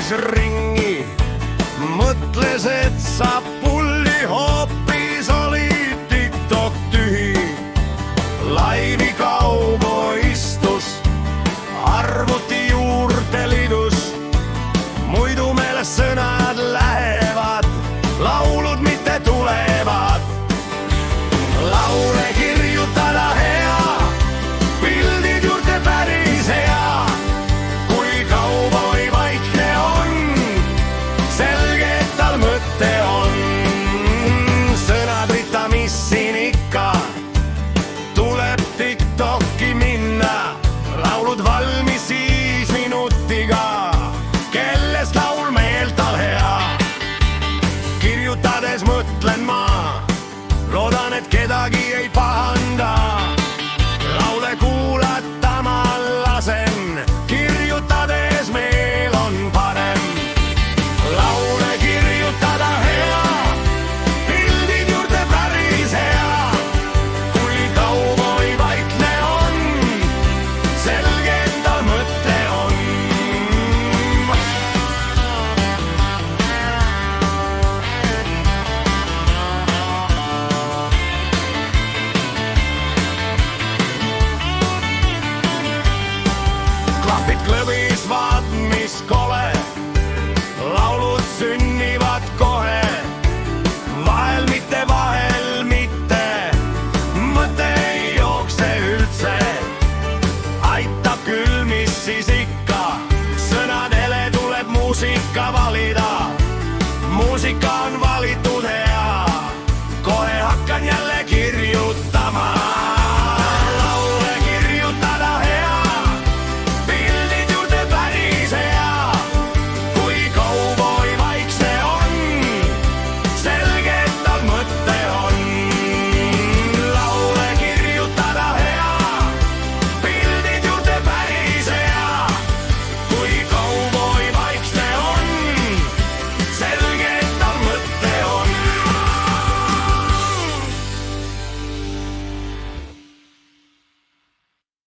käis ringi, mõtles, et saab pulli, hoopis oli TikTok tühi. Laivi kaubo istus, arvuti juurde lidus, muidu meelest sõnad lähevad, laulud mitte tulevad. Laule kirjutada hea, pildid juurde päris hea. Kui kauboi vaikne on, selge, et tal mõte on. Sõnad rita, mis siin ikka, tuleb TikToki minna. Laulud valmis 5 minutiga, kellest laul meel tal hea. Kirjutades mõtlen ma, loodan, et kedagi ei pahanda. Laule kuulata ma lasen, kirjutades meel on parem. Laule kirjutada hea, pildid juurde päris hea. Kui kauboi vaikne on, selge, et tal mõte on. Klahvid klõbis, vaat mis kogu